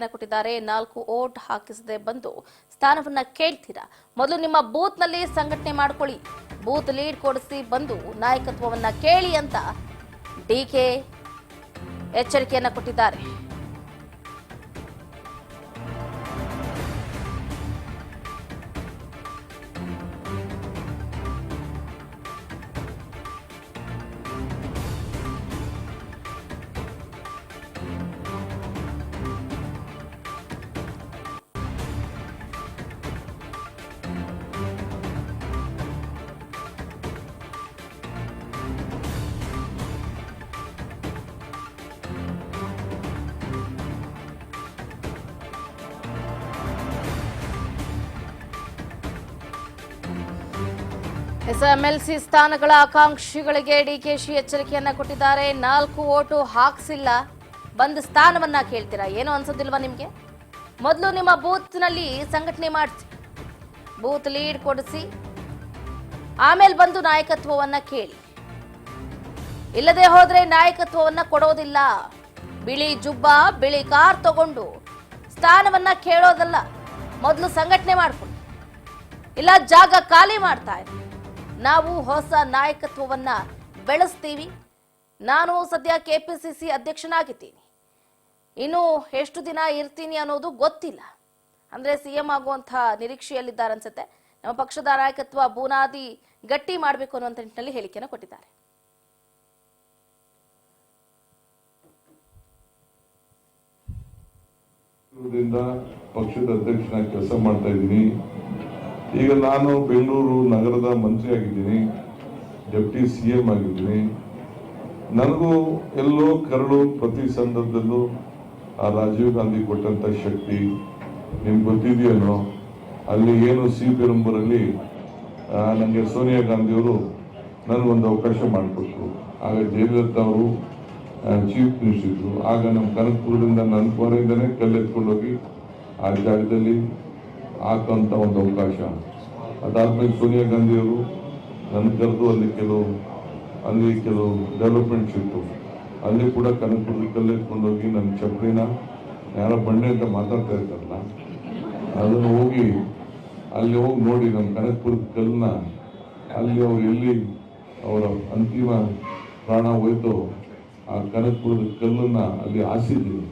ಕೊಟ್ಟಿದ್ದಾರೆ 4 ಓಟ್ ಹಾಕಿಸದೆ ಬಂದು ಸ್ಥಾನವನ್ನ ಕೇಳ್ತೀರಾ? ಮೊದಲು ನಿಮ್ಮ ಬೂತ್ ನಲ್ಲಿ ಸಂಘಟನೆ ಮಾಡ್ಕೊಳ್ಳಿ, ಬೂತ್ ಲೀಡ್ ಕೊಡಿಸಿ ಬಂದು ನಾಯಕತ್ವವನ್ನ ಕೇಳಿ ಅಂತ ಡಿಕೆ ಎಚ್ಚರಿಕೆಯನ್ನ ಕೊಟ್ಟಿದ್ದಾರೆ. ಎಸ್ಎಂಎಲ್ಸಿ ಸ್ಥಾನಗಳ ಆಕಾಂಕ್ಷಿಗಳಿಗೆ ಡಿಕೆಶಿ ಎಚ್ಚರಿಕೆಯನ್ನ ಕೊಟ್ಟಿದ್ದಾರೆ. 4 ಓಟು ಹಾಕ್ಸಿಲ್ಲ, ಬಂದು ಸ್ಥಾನವನ್ನ ಕೇಳ್ತೀರಾ? ಏನು ಅನ್ಸೋದಿಲ್ವಾ ನಿಮ್ಗೆ? ಮೊದಲು ನಿಮ್ಮ ಬೂತ್ ನಲ್ಲಿ ಸಂಘಟನೆ ಮಾಡಿಸಿ, ಬೂತ್ ಲೀಡ್ ಕೊಡಿಸಿ, ಆಮೇಲೆ ಬಂದು ನಾಯಕತ್ವವನ್ನ ಕೇಳಿ. ಇಲ್ಲದೆ ಹೋದ್ರೆ ನಾಯಕತ್ವವನ್ನ ಕೊಡೋದಿಲ್ಲ. ಬಿಳಿ ಜುಬ್ಬ, ಬಿಳಿ ಕಾರ್ ತಗೊಂಡು ಸ್ಥಾನವನ್ನ ಕೇಳೋದಲ್ಲ, ಮೊದಲು ಸಂಘಟನೆ ಮಾಡ್ಕೊಳ್ಳಿ, ಇಲ್ಲ ಜಾಗ ಖಾಲಿ ಮಾಡ್ತಾ ಇದೆ. ನಾವು ಹೊಸ ನಾಯಕತ್ವವನ್ನ ಬೆಳೆಸ್ತೀವಿ. ನಾನು ಸದ್ಯ ಕೆಪಿಸಿಸಿ ಅಧ್ಯಕ್ಷನಾಗಿದ್ದೀನಿ, ಇನ್ನು ಎಷ್ಟು ದಿನ ಇರ್ತೀನಿ ಅನ್ನೋದು ಗೊತ್ತಿಲ್ಲ. ಅಂದ್ರೆ ಸಿಎಂ ಆಗುವಂತಹ ನಿರೀಕ್ಷೆಯಲ್ಲಿದ್ದಾರೆ ಅನ್ಸುತ್ತೆ. ನಮ್ಮ ಪಕ್ಷದ ನಾಯಕತ್ವ ಬುನಾದಿ ಗಟ್ಟಿ ಮಾಡಬೇಕು ಅನ್ನುವಂತ ನಿಟ್ಟಿನಲ್ಲಿ ಹೇಳಿಕೆಯನ್ನು ಕೊಟ್ಟಿದ್ದಾರೆ. ಪಕ್ಷದ ಅಧ್ಯಕ್ಷನಾಗಿ ಕೆಲಸ ಮಾಡ್ತಾ ಇದ್ದೀನಿ. ಈಗ ನಾನು ಬೆಂಗಳೂರು ನಗರದ ಮಂತ್ರಿ ಆಗಿದ್ದೀನಿ, ಡೆಪ್ಟಿ ಸಿಎಂ ಆಗಿದ್ದೀನಿ. ನನಗೂ ಎಲ್ಲೋ ಕರಳು ಪ್ರತಿ ಸಂದರ್ಭದಲ್ಲೂ ಆ ರಾಜೀವ್ ಗಾಂಧಿ ಕೊಟ್ಟಂತ ಶಕ್ತಿ ನಿಮ್ಗೆ ಗೊತ್ತಿದೆಯೇನೋ. ಅಲ್ಲಿ ಏನು ಸಿ ಪೆರಂಬೂರಲ್ಲಿ ನನಗೆ ಸೋನಿಯಾ ಗಾಂಧಿಯವರು ನನಗೊಂದು ಅವಕಾಶ ಮಾಡಿಕೊಟ್ರು. ಆಗ ಜಯಲಲಿತಾ ಅವರು ಚೀಫ್ ಮಿನಿಸ್ಟರ್ ಇದ್ರು. ಆಗ ನಮ್ಮ ಕನಕಪುರದಿಂದ ನನ್ನ ಕೋರೆಯಿಂದನೇ ಕಲ್ಲೆತ್ಕೊಂಡೋಗಿ ಆ ಜಾಗದಲ್ಲಿ ಹಾಕುವಂಥ ಒಂದು ಅವಕಾಶ. ಅದಾದ್ಮೇಲೆ ಸೋನಿಯಾ ಗಾಂಧಿಯವರು ನನ್ನ ಕರೆದು ಅಲ್ಲಿ ಕೆಲವು ಡೆವಲಪ್ಮೆಂಟ್ಸ್ ಇತ್ತು. ಅಲ್ಲಿ ಕೂಡ ಕನಕಪುರದಲ್ಲಿ ಕಲ್ಲೆತ್ಕೊಂಡೋಗಿ ನನ್ನ ಚಪ್ಪಲಿನ ಯಾರೋ ಬಂಡೆ ಅಂತ ಮಾತಾಡ್ತಾ ಇರ್ತಾರಲ್ಲ, ಅದನ್ನು ಅಲ್ಲಿ ಹೋಗಿ ನೋಡಿ ನಮ್ಮ ಕನಕಪುರದ ಕಲ್ಲನ್ನ, ಅಲ್ಲಿ ಅವ್ರು ಎಲ್ಲಿ ಅವರ ಅಂತಿಮ ಪ್ರಾಣ ಹೋಯ್ತು ಆ ಕನಕಪುರದ ಕಲ್ಲನ್ನ ಅಲ್ಲಿ ಹಾಸಿದ್ದೀನಿ,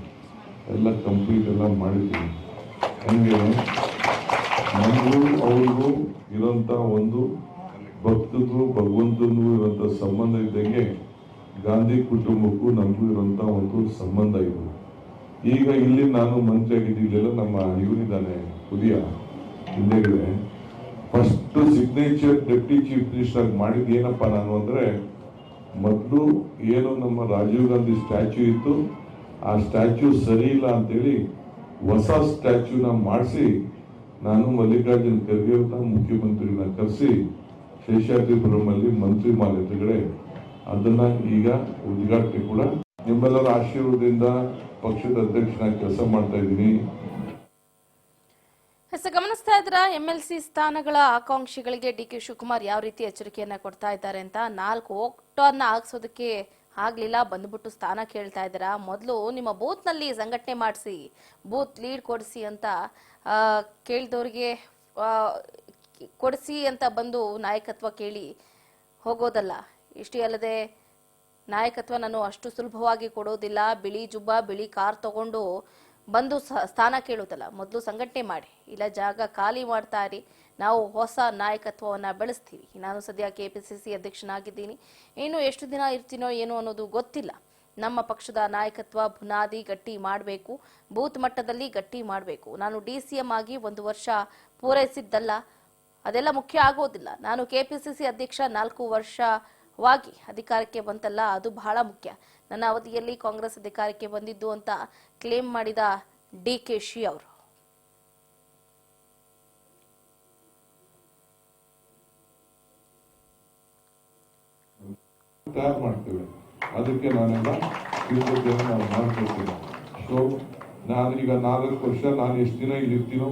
ಎಲ್ಲ ಕಂಪ್ಲೀಟ್ ಎಲ್ಲ ಮಾಡಿದ್ದೀನಿ. ಹಂಗೆ ನಮಗೂ ಅವ್ರಿಗೂ ಇರೋಂಥ ಒಂದು ಭಕ್ತಗೂ ಭಗವಂತನಿಗೂ ಇರೋಂಥ ಸಂಬಂಧ ಇದ್ದಂಗೆ ಗಾಂಧಿ ಕುಟುಂಬಕ್ಕೂ ನಮಗೂ ಇರೋಂಥ ಒಂದು ಸಂಬಂಧ ಇದೆ. ಈಗ ಇಲ್ಲಿ ನಾನು ಮಂತ್ರಿ ಆಗಿದ್ದೀನಿಲ್ಲ, ನಮ್ಮ ಇವರಿದ್ದಾನೆ ಪುದಿಯ ಹಿಂದೆಗಡೆ first signature deputy chief minister ಆಗಿ ಮಾಡಿದ್ದು ಏನಪ್ಪ ನಾನು ಅಂದ್ರೆ, ಮೊದಲು ಏನು ನಮ್ಮ ರಾಜೀವ್ ಗಾಂಧಿ ಸ್ಟ್ಯಾಚ್ಯೂ ಇತ್ತು, ಆ ಸ್ಟ್ಯಾಚ್ಯೂ ಸರಿ ಇಲ್ಲ ಅಂತೇಳಿ ಹೊಸ ಸ್ಟ್ಯಾಚ್ಯೂನ ಮಾಡಿಸಿ ನಾನು ಮಲ್ಲಿಕಾರ್ಜುನ್ ಖರ್ಗೆ ಮುಖ್ಯಮಂತ್ರಿಗಳನ್ನ ಕರೆಸಿ ಶೇಷಾದ್ರಿಪುರಮಲ್ಲಿ ಮಂತ್ರಿ ಮಾಲ್ ಎದುರುಗಡೆ ಅದನ್ನ ಈಗ ಉದ್ಘಾಟನೆ ಕೂಡ ನಿಮ್ಮೆಲ್ಲರ ಆಶೀರ್ವಾದದಿಂದ ಪಕ್ಷದ ಅಧ್ಯಕ್ಷನಾಗಿ ಕೆಲಸ ಮಾಡ್ತಾ ಇದ್ದೀನಿ. ಗಮನಿಸ್ತಾ ಇದ್ರ ಎಂಎಲ್ಸಿ ಸ್ಥಾನಗಳ ಆಕಾಂಕ್ಷಿಗಳಿಗೆ ಡಿಕೆ ಶಿವಕುಮಾರ್ ಯಾವ ರೀತಿ ಎಚ್ಚರಿಕೆಯನ್ನ ಕೊಡ್ತಾ ಇದ್ದಾರೆ ಅಂತ. 4 ಓಟನ್ನ ಹಾಕ್ಸೋದಕ್ಕೆ ಆಗ್ಲಿಲ್ಲ, ಬಂದ್ಬಿಟ್ಟು ಸ್ಥಾನ ಕೇಳ್ತಾ ಇದ್ದೀರಾ? ಮೊದಲು ನಿಮ್ಮ ಬೂತ್ ನಲ್ಲಿ ಸಂಘಟನೆ ಮಾಡಿಸಿ, ಬೂತ್ ಲೀಡ್ ಕೊಡಿಸಿ ಅಂತ ಕೇಳಿದವ್ರಿಗೆ ಕೊಡಿಸಿ ಅಂತ ಬಂದು ನಾಯಕತ್ವ ಕೇಳಿ ಹೋಗೋದಲ್ಲ. ಇಷ್ಟೇ ಅಲ್ಲದೆ ನಾಯಕತ್ವ ನಾನು ಅಷ್ಟು ಸುಲಭವಾಗಿ ಕೊಡೋದಿಲ್ಲ, ಬಿಳಿ ಜುಬ್ಬ ಬಿಳಿ ಕಾರ್ ತಗೊಂಡು ಬಂದು ಸ್ಥಾನ ಕೇಳೋದಲ್ಲ, ಮೊದಲು ಸಂಘಟನೆ ಮಾಡಿ, ಇಲ್ಲ ಜಾಗ ಖಾಲಿ ಮಾಡ್ತಾ ಇರಿ. ನಾವು ಹೊಸ ನಾಯಕತ್ವವನ್ನ ಬೆಳೆಸ್ತೀವಿ. ನಾನು ಸದ್ಯ ಕೆಪಿಸಿಸಿ ಅಧ್ಯಕ್ಷನಾಗಿದ್ದೀನಿ, ಇನ್ನು ಎಷ್ಟು ದಿನ ಇರ್ತೀನೋ ಏನೋ ಅನ್ನೋದು ಗೊತ್ತಿಲ್ಲ. ನಮ್ಮ ಪಕ್ಷದ ನಾಯಕತ್ವ ಬುನಾದಿ ಗಟ್ಟಿ ಮಾಡಬೇಕು, ಬೂತ್ ಮಟ್ಟದಲ್ಲಿ ಗಟ್ಟಿ ಮಾಡಬೇಕು. ನಾನು ಡಿಸಿಎಂ ಆಗಿ 1 ವರ್ಷ ಪೂರೈಸಿದ್ದಲ್ಲ, ಅದೆಲ್ಲ ಮುಖ್ಯ ಆಗೋದಿಲ್ಲ. ನಾನು ಕೆಪಿಸಿಸಿ ಅಧ್ಯಕ್ಷ 4 ವರ್ಷವಾಗಿ ಅಧಿಕಾರಕ್ಕೆ ಬಂತಲ್ಲ, ಅದು ಬಹಳ ಮುಖ್ಯ. ನನ್ನ ಅವಧಿಯಲ್ಲಿ ಕಾಂಗ್ರೆಸ್ ಅಧಿಕಾರಕ್ಕೆ ಬಂದಿದ್ದು ಅಂತ ಕ್ಲೇಮ್ ಮಾಡಿದ ಡಿಕೆಶಿ ಅವರು. ತಯಾರು ಮಾಡ್ತೇವೆ, ಅದಕ್ಕೆ ನಾನೆಲ್ಲ ಸಿದ್ಧತೆಯನ್ನು ನಾವು ಮಾಡ್ಕೊಳ್ತೇವೆ. ಸೊ ನಾನು ಈಗ 4 ವರ್ಷ ನಾನು ಎಷ್ಟು ದಿನ ಇಲ್ಲಿರ್ತೀನೋ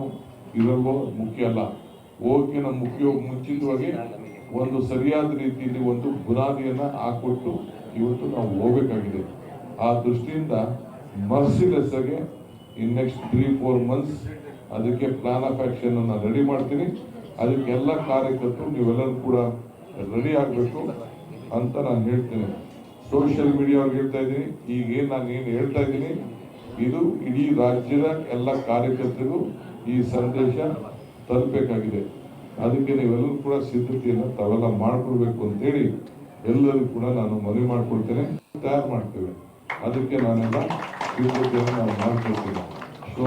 ಇದರಲ್ಲೂ ಮುಖ್ಯ ಅಲ್ಲ. ಹೋಗಿ ನಮ್ಮ ಮುಂಚಿತವಾಗಿ ಒಂದು ಸರಿಯಾದ ರೀತಿಯಲ್ಲಿ ಒಂದು ಬುನಾದಿಯನ್ನ ಹಾಕೊಟ್ಟು ಇವತ್ತು ನಾವು ಹೋಗಬೇಕಾಗಿದೆ. ಆ ದೃಷ್ಟಿಯಿಂದ ಮರ್ಸಿಲೆಸ್ ಆಗಿ ಇನ್ ನೆಕ್ಸ್ಟ್ 3-4 ಮಂತ್ಸ್ ಅದಕ್ಕೆ ಪ್ಲಾನ್ ಆಫ್ ಆಕ್ಷನ್ ಅನ್ನ ರೆಡಿ ಮಾಡ್ತೀನಿ. ಅದಕ್ಕೆಲ್ಲ ಕಾರ್ಯಕರ್ತರು ನೀವೆಲ್ಲರೂ ಕೂಡ ರೆಡಿ ಆಗಬೇಕು ಅಂತ ನಾನು ಹೇಳ್ತೀನಿ. ಸೋಷಿಯಲ್ ಮೀಡಿಯಾ ಅವ್ರಿಗೆ ಹೇಳ್ತಾ ಇದ್ದೀನಿ, ಈಗೇನು ನಾನು ಏನು ಹೇಳ್ತಾ ಇದ್ದೀನಿ ಇದು ಇಡೀ ರಾಜ್ಯದ ಎಲ್ಲ ಕಾರ್ಯಕರ್ತರಿಗೂ ಈ ಸಂದೇಶ ತಲುಪಬೇಕಾಗಿದೆ. ಅದಕ್ಕೆ ನೀವೆಲ್ಲರೂ ಕೂಡ ಸಿದ್ಧತೆಯನ್ನು ತಾವೆಲ್ಲ ಮಾಡ್ಕೊಳ್ಬೇಕು ಅಂತೇಳಿ ಎಲ್ಲರಿಗೂ ಕೂಡ ನಾನು ಮನವಿ ಮಾಡ್ಕೊಳ್ತೇನೆ. ತಯಾರು ಮಾಡ್ತೇವೆ, ಅದಕ್ಕೆ ನಾನೆಲ್ಲ ಸಿದ್ಧತೆಯನ್ನು ನಾವು ಮಾಡ್ಕೊಳ್ತೇನೆ. ಸೊ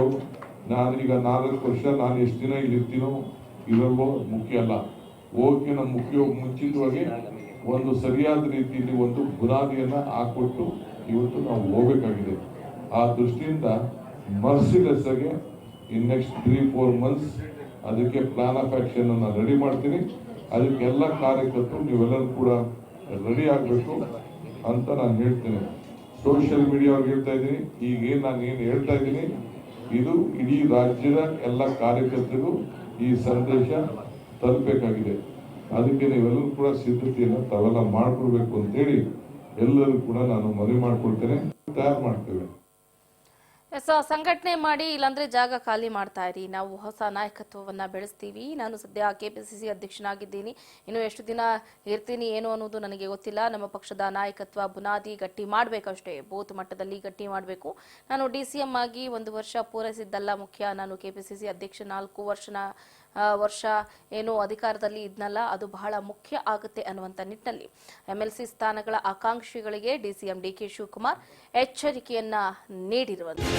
ನಾನೀಗ 4 ವರ್ಷ ನಾನು ಎಷ್ಟು ದಿನ ಇಲ್ಲಿ ಇರ್ತೀನೋ ಇರಲ್ವೋ ಮುಖ್ಯ ಅಲ್ಲ. ಹೋಗಕ್ಕೆ ನಮ್ಮ ಮುಂಚಿತವಾಗಿ ಒಂದು ಸರಿಯಾದ ರೀತಿಯಲ್ಲಿ ಒಂದು ಬುನಾದಿಯನ್ನ ಹಾಕೊಟ್ಟು ಇವತ್ತು ನಾವು ಹೋಗಬೇಕಾಗಿದೆ. ಆ ದೃಷ್ಟಿಯಿಂದ ಮರ್ಸಿಲೆಸ್ ಆಗಿ ಇನ್ ನೆಕ್ಸ್ಟ್ 3-4 ಮಂತ್ಸ್ ಅದಕ್ಕೆ ಪ್ಲಾನ್ ಆಫ್ ಆಕ್ಷನ್ ಅನ್ನ ರೆಡಿ ಮಾಡ್ತೀನಿ. ಅದಕ್ಕೆಲ್ಲ ಕಾರ್ಯಕರ್ತರು ನೀವೆಲ್ಲರೂ ಕೂಡ ರೆಡಿ ಆಗಬೇಕು ಅಂತ ನಾನು ಹೇಳ್ತೀನಿ. ಸೋಷಿಯಲ್ ಮೀಡಿಯಾ ಅವ್ರಿಗೆ ಹೇಳ್ತಾ ಇದ್ದೀನಿ, ಈಗೇನು ನಾನು ಏನು ಹೇಳ್ತಾ ಇದ್ದೀನಿ ಇದು ಇಡೀ ರಾಜ್ಯದ ಎಲ್ಲ ಕಾರ್ಯಕರ್ತರಿಗೂ ಈ ಸಂದೇಶ ತಲುಪಬೇಕಾಗಿದೆ. ಅದಕ್ಕೆ ನೀವೆಲ್ಲರೂ ಕೂಡ ಸಿದ್ಧತೆಯನ್ನು ತಾವೆಲ್ಲ ಮಾಡ್ಕೊಳ್ಬೇಕು ಅಂತೇಳಿ ಎಲ್ಲರೂ ಕೂಡ ನಾನು ಮನವಿ ಮಾಡ್ಕೊಳ್ತೇನೆ. ತಯಾರು ಮಾಡ್ತೇವೆ. ಸಂಘಟನೆ ಮಾಡಿ, ಇಲ್ಲಾಂದ್ರೆ ಜಾಗ ಖಾಲಿ ಮಾಡ್ತಾ ಇರಿ, ನಾವು ಹೊಸ ನಾಯಕತ್ವವನ್ನ ಬೆಳೆಸ್ತೀವಿ. ನಾನು ಸದ್ಯ ಕೆಪಿಸಿಸಿ ಅಧ್ಯಕ್ಷನಾಗಿದ್ದೀನಿ, ಇನ್ನು ಎಷ್ಟು ದಿನ ಇರ್ತೀನಿ ಏನು ಅನ್ನೋದು ನನಗೆ ಗೊತ್ತಿಲ್ಲ. ನಮ್ಮ ಪಕ್ಷದ ನಾಯಕತ್ವ ಬುನಾದಿ ಗಟ್ಟಿ ಮಾಡಬೇಕಷ್ಟೇ, ಬೂತ್ ಮಟ್ಟದಲ್ಲಿ ಗಟ್ಟಿ ಮಾಡಬೇಕು. ನಾನು DCM ಆಗಿ 1 ವರ್ಷ ಪೂರೈಸಿದ್ದಲ್ಲ ಮುಖ್ಯ, ನಾನು ಕೆಪಿಸಿಸಿ ಅಧ್ಯಕ್ಷ 4 ವರ್ಷ ಏನು ಅಧಿಕಾರದಲ್ಲಿ ಇದ್ನಲ್ಲ ಅದು ಬಹಳ ಮುಖ್ಯ ಆಗುತ್ತೆ ಅನ್ನುವಂಥ ನಿಟ್ಟಿನಲ್ಲಿ MLC ಸ್ಥಾನಗಳ ಆಕಾಂಕ್ಷಿಗಳಿಗೆ DCM DK ಶಿವಕುಮಾರ್ ಎಚ್ಚರಿಕೆಯನ್ನ ನೀಡಿರುವಂತೆ